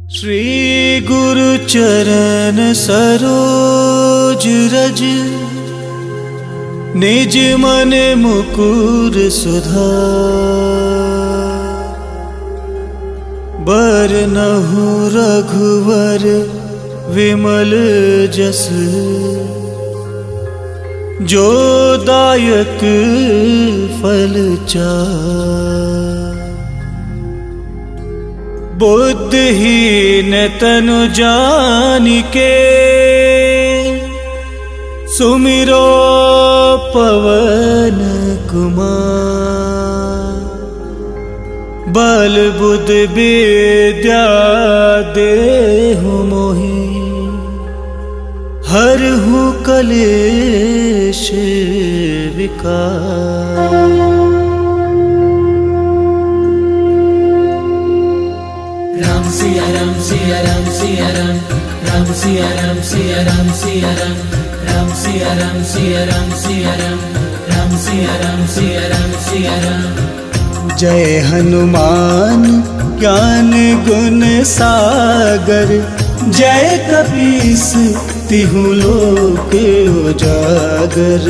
श्री गुरु चरण सरोज रज, निज मन मुकुर सुधार। बरनहु रघुवर विमल जस, जो दायक फल चार। बुद्धिहीन तनु जानिके, सुमिरो पवन कुमार। बल बुद्ध विद्या देहु मोहि, हरहु कलेश विकार। राम सिया राम सिया राम सिया राम, राम सिया राम सिया राम सिया राम, राम सिया राम सिया राम सिया राम, राम सिया राम सिया राम सिया राम। जय हनुमान ज्ञान गुण सागर, जय कपीस तिहु लोक उजागर।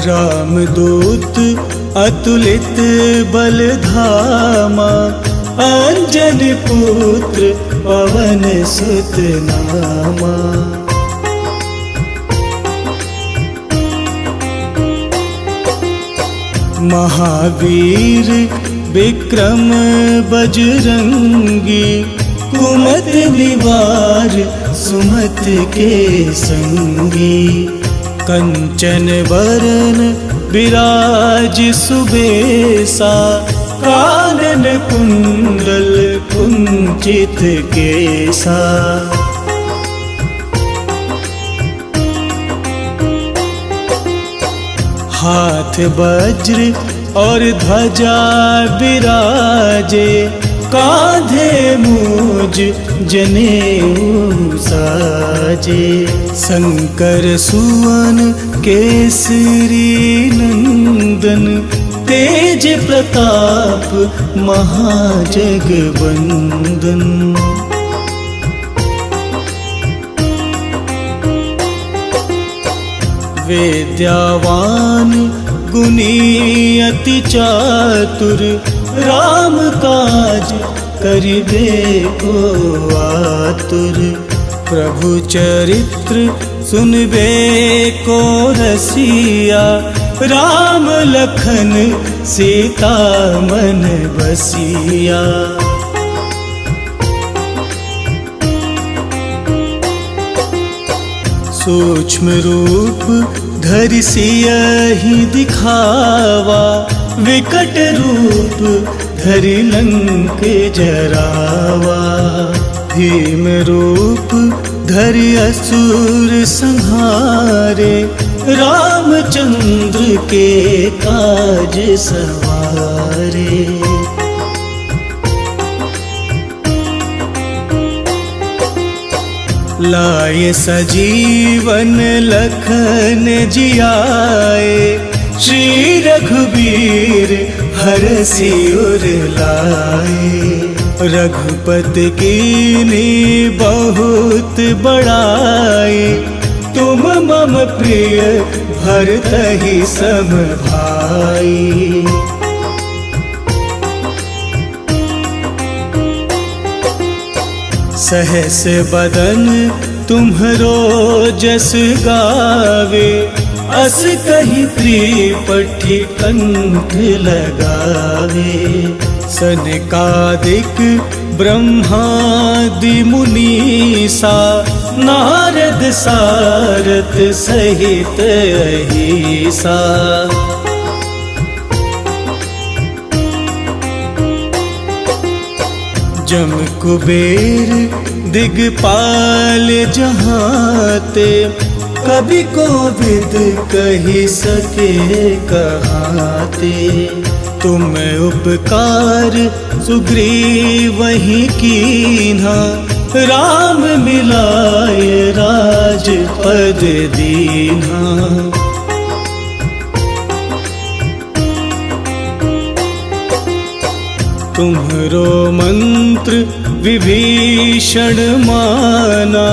रामदूत अतुलित बल धामा, अंजन पुत्र पवन सुत नामा। महावीर विक्रम बजरंगी, कुमति निवार सुमति के संगी। कंचन वरन विराज सुबेसा, कानन कुंडल कुंचित केसा। हाथ वज्र और ध्वजा विराजे, कांधे मूज जनेऊ साजे। शंकर सुवन केसरी नंदन, तेज प्रताप महाजगवंदन। विद्यावान गुणी अति चातुर, राम काज करिबे को आतुर। प्रभु चरित्र सुनबे को रसिया, राम लखन सीता मन बसिया। सूक्ष्म रूप धरि सियहि दिखावा, विकट रूप धरि लंक जरावा। भीम रूप धरि असुर संहारे, रामचंद्र के काज सवारे। लाए सजीवन लखन जियाए, श्री रघुबीर हरषि उर लाए। रघुपति कीन्ही बहुत बड़ाई, तुम मम प्रिय भरतहि सम भाई। सहस बदन तुम्हरो जस गावे, अस कहि त्रिपठी कंठ लगावे। सनकादिक ब्रह्मादि मुनीसा, नारद सारथ सहित अहिसा। जम कुबेर दिगपाल जहाते, कभी कोविद कही सके कहाते। तुम उपकार सुग्रीवहि कीन्हा, राम मिलाए राजपद दीन्हा। तुम्हरो मंत्र विभीषण माना,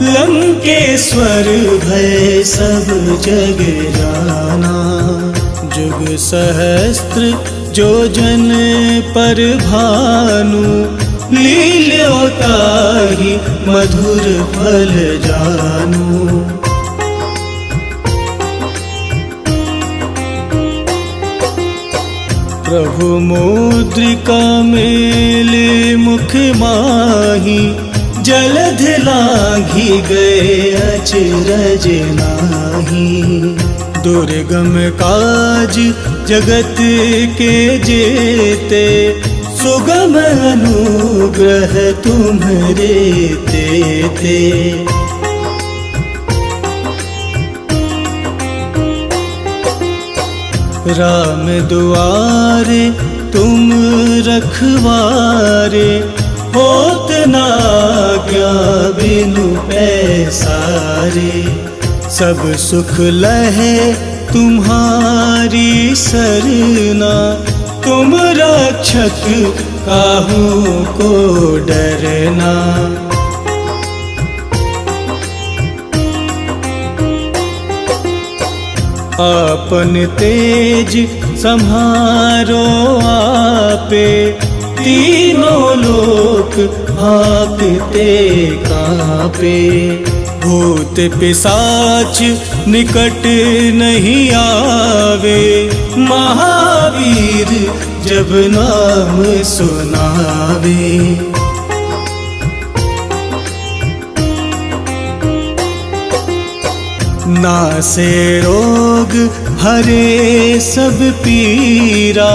लंकेश्वर भय सब जग जाना। जुग सहस्त्र जो जन पर भानु, लील्योता ही मधुर फल जानू। प्रभु मुद्रिका मेले मुख माही, जलध लांघी गए अचरज नाही। दुर्गम काज जगत के जेते, सुगम अनुग्रह तुम्हरे तेते। राम दुआरे तुम रखवारे, होत ना क्या बिनु पैसारे। सब सुख लहे तुम्हारी सरना, तुम रक्षक काहू को डरना। आपन तेज सम्हारो आपे, तीनों लोक भागते कांपे। भूत पिशाच निकट नहीं आवे, महावीर जब नाम सुनावे। नासे रोग हरे सब पीरा,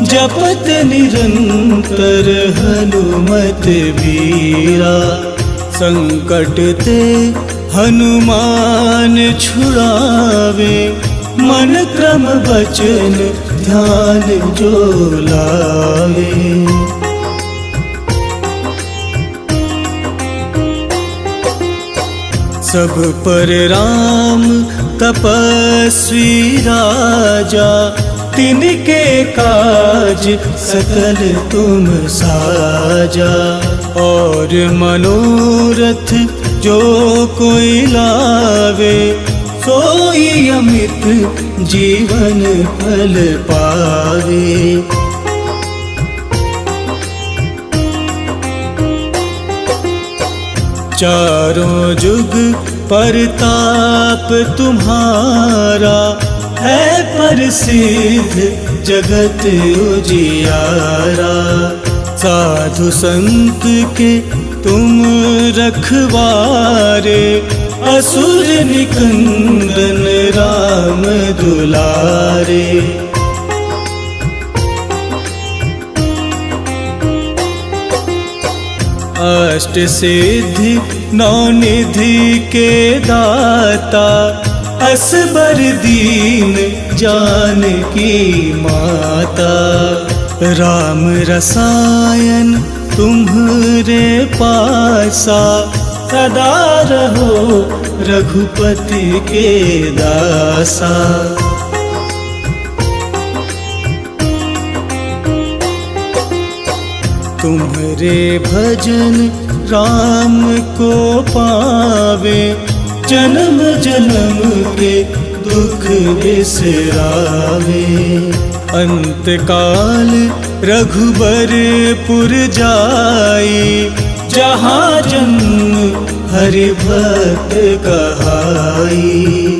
जपत निरंतर हनुमत बीरा। संकट ते हनुमान छुड़ावे, मन क्रम वचन ध्यान जो लावे। सब पर राम तपस्वी राजा, तिनके काज सकल तुम साजा। और मनोरथ जो कोई लावे, सोई अमित जीवन फल पावे। चारों जुग परताप तुम्हारा, है प्रसिद्ध जगत उजियारा। साधु संत के तुम रखवारे, असुर निकंदन राम दुलारे। अष्ट सिद्धि नौ निधि के दाता, असबर दीन जानकी माता। राम रसायन तुम्हरे पासा, सदा रहो रघुपति के दासा। तुम्हरे भजन राम को पावे, जन्म जन्म के दुख बिसरावे। अंत काल रघुबरपुर जाई, जहाँ जन्म हरि भक्त कहाई।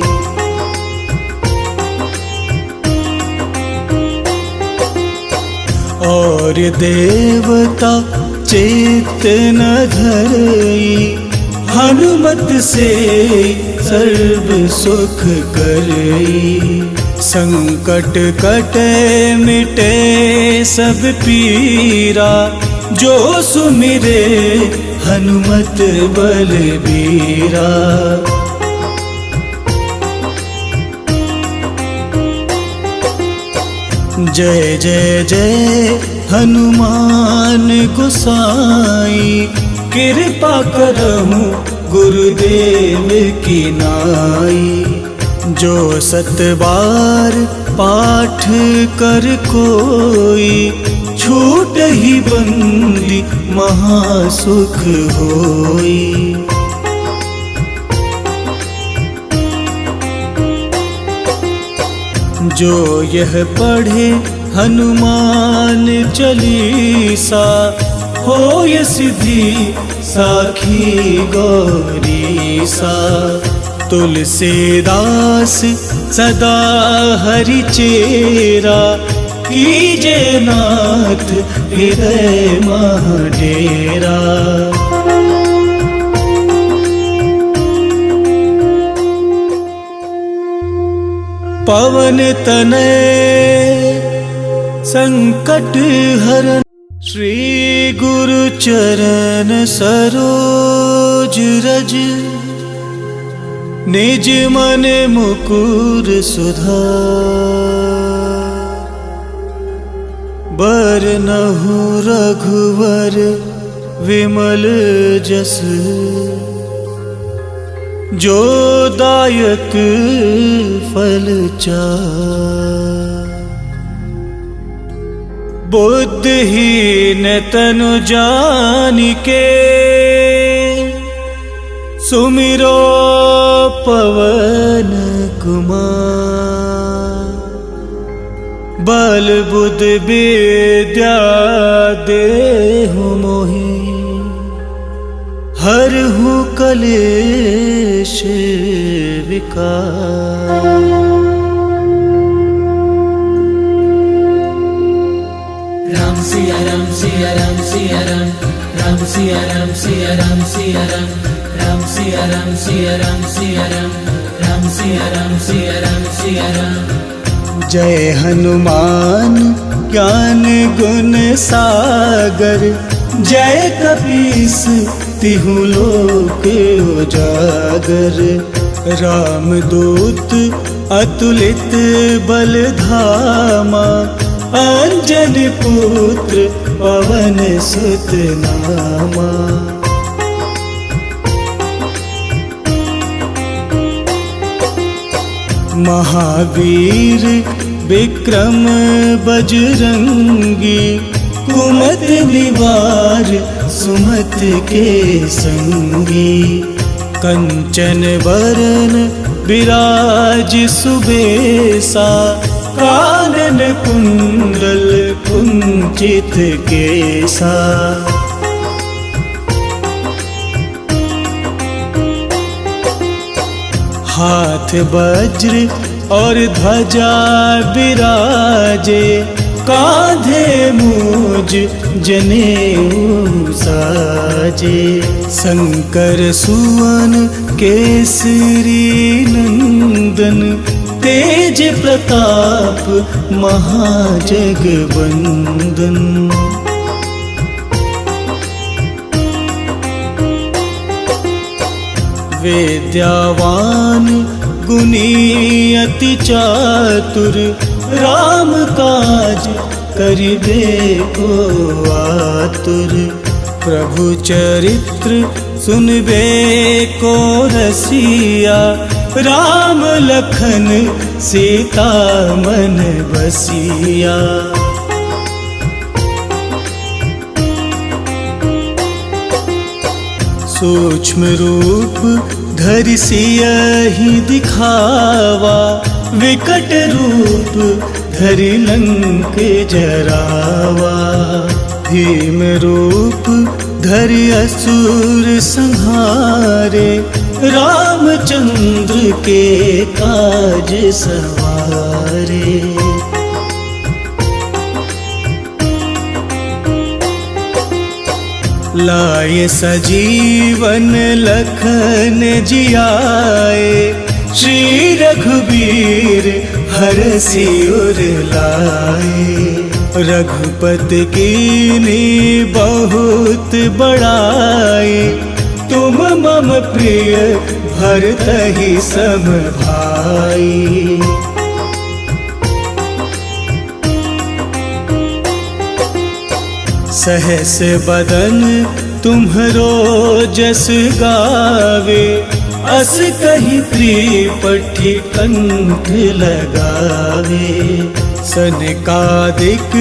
और देवता चेत न धरई, हनुमत से सर्व सुख करई। संकट कटे मिटे सब पीरा, जो सुमिरे हनुमत बलबीरा। जय जय जय हनुमान गोसाई, कृपा करहु गुरुदेव की नाई। जो 7 बार पाठ कर कोई, छूट ही बंदी महासुख होई। जो यह पढ़े हनुमान चालीसा, होय सिद्धि साखी गौरीसा। तुलसीदास सदा हरि चेरा, कीजे नाथ हृदय मह डेरा। पवन तनय संकट हरन, श्री गुरु चरण सरोज रज। निज मन मुकुर सुधार, बरनहु रघुवर विमल जस। जो दायक फल चार, बुद्धिहीन तनु जानिके। सुमिरो पवन कुमार, बल बुद्ध विद्या देहु मोहि। हरहु कलेश विकार, राम सिया राम सिया राम सिया राम, राम सिया राम सिया राम सिया राम, राम सिया राम सिया राम सिया राम, राम सिया राम सिया राम सिया राम। जय हनुमान ज्ञान गुण सागर, जय कपीस तिहु लोक उजागर। रामदूत अतुलित बल धामा, अंजन पुत्र पवन सुत नामा। महावीर विक्रम बजरंगी, कुमत निवार सुमत के संगी। कंचन बरन विराज सुबेसा, कानन कुंडल कुंचित केसा। हाथ वज्र और ध्वजा विराजे, कांधे मूज जनेऊ साजे। शंकर सुवन केसरी नंदन, तेज प्रताप महाजगवंदन। विद्यावान गुणी अति चातुर, राम काज करिबे को आतुर। प्रभु चरित्र सुनबे को रसिया, राम लखन सीता मन बसिया। सूक्ष्म रूप धरि सियहि दिखावा, विकट रूप धरि लंक जरावा। भीम रूप धरि असुर संहारे, रामचंद्र के काज सवारे। लाए सजीवन लखन जियाए, श्री रघुबीर हरषि उर लाए। रघुपति कीन्ही बहुत बड़ाई, तुम मम प्रिय भरतहि सम भाई। सहस बदन तुम्हरो जस गावे, अस कही त्रिपठी कंठ लगावे। सनकादिक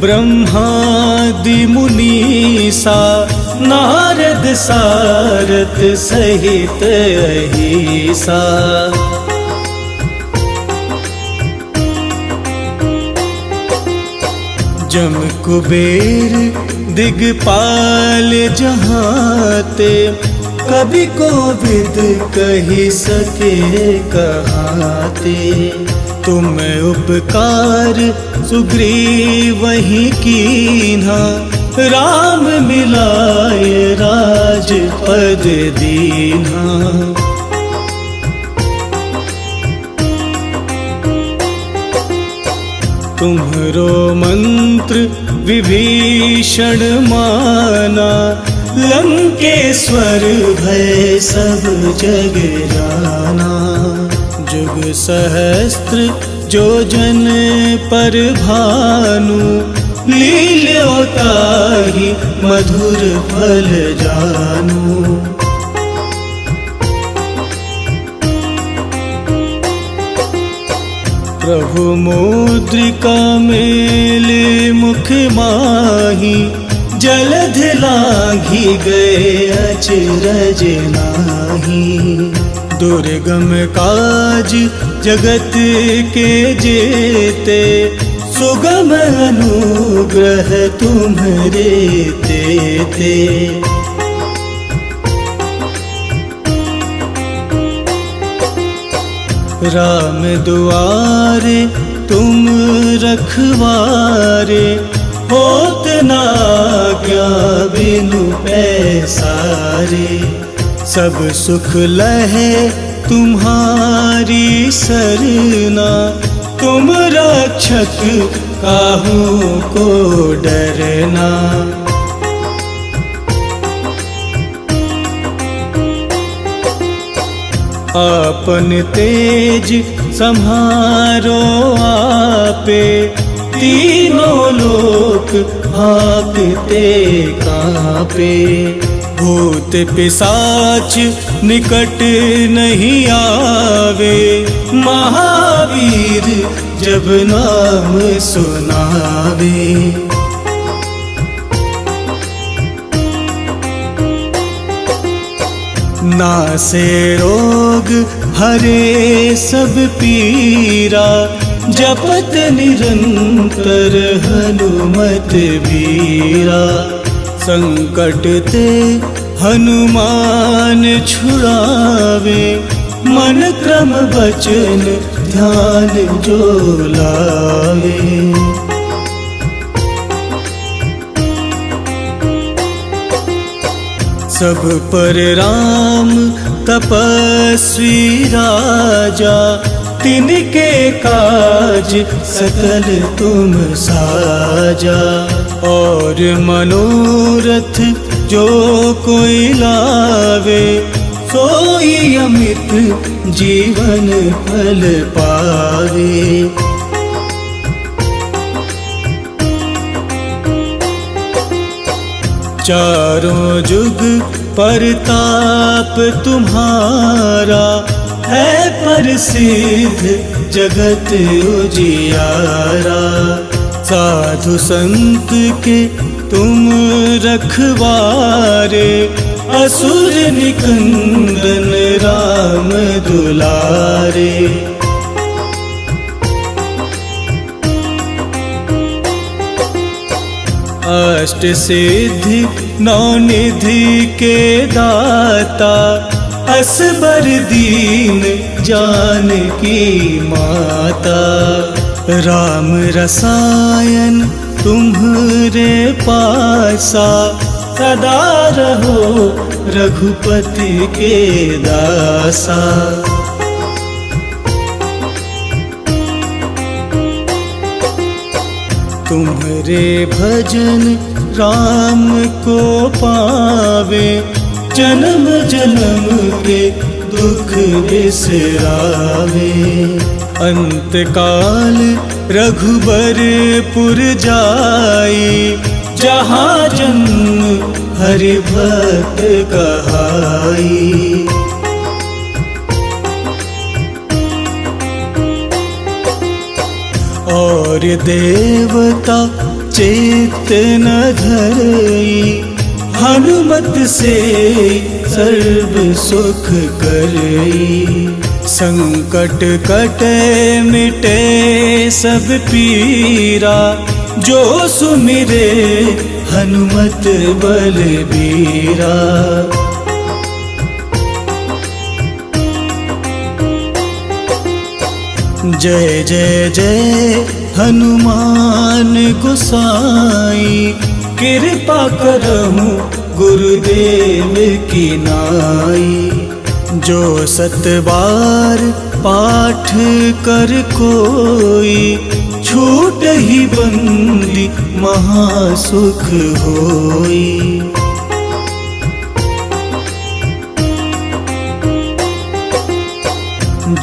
ब्रह्मादि मुनीसा नारद सारथ सहित अहिसा। जम कुबेर दिगपाल जहाते, कभी कोविद कही सके कहाते। तुम उपकार सुग्रीव वही कीन्हा, राम मिलाए राजपद दीन्हा। तुम्हरो मंत्र विभीषण माना, लंकेश्वर भय सब जग जाना। जुग सहस्त्र जो जन पर भानु, लील्योताहि मधुर फल जानू। प्रभु मुद्रिका मेले मुख माही, जलध लांघी गए अचरज नाही। दुर्गम काज जगत के जेते, सुगम अनुग्रह तुम्हरे तेते। राम दुआरे तुम रखवारे, होत ना क्या बिनु पैसारे। सब सुख लहे तुम्हारी सरना, तुम रक्षक काहू को डरना। आपन तेज सम्हारो आपे, तीनों लोक भागते कांपे। भूत पिशाच निकट नहीं आवे, महावीर जब नाम सुनावे। नासे रोग हरे सब पीरा, जपत निरंतर हनुमत बीरा। संकट ते हनुमान छुड़ावे, मन क्रम वचन ध्यान जो लावे। सब पर राम तपस्वी राजा, तिनके काज सकल तुम साजा। और मनोरथ जो कोई लावे, सोई अमित जीवन फल पावे। चारों जुग परताप तुम्हारा, है प्रसिद्ध जगत उजियारा। साधु संत के तुम रखवारे, असुर निकंदन राम दुलारे। अष्ट सिद्धि नौ निधि के दाता, असबर दीन जानकी माता। राम रसायन तुम्हरे पासा, सदा रहो रघुपति के दासा। तुम्हरे भजन राम को पावे, जन्म जन्म के दुख बिसरावे। अंत काल रघुबरपुर जाई, जहाँ जन्म हरि भक्त कहाई। और देवता चित्त न धरई, हनुमत से सर्व सुख करई। संकट कटे मिटे सब पीरा, जो सुमिरे हनुमत बलबीरा। जय जय जय हनुमान गोसाई, कृपा करहु गुरुदेव की नाई। जो 7 बार पाठ कर कोई, छूट ही बंदी महासुख होई।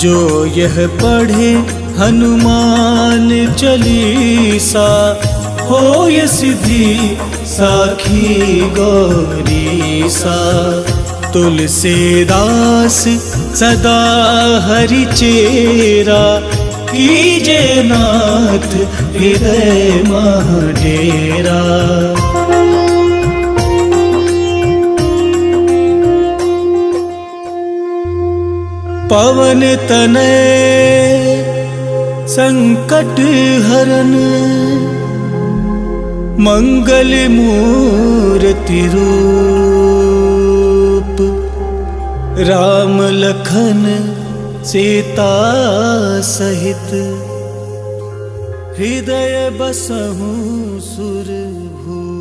जो यह पढ़े हनुमान चालीसा, होय सिद्धि साखी गौरीसा। तुलसीदास सदा हरि चेरा, कीजे नाथ हृदय मह डेरा। पवन तनय संकट हरन, मंगल मूर्ति रूप। राम लखन सीता सहित, हृदय बसहु सुरभूप।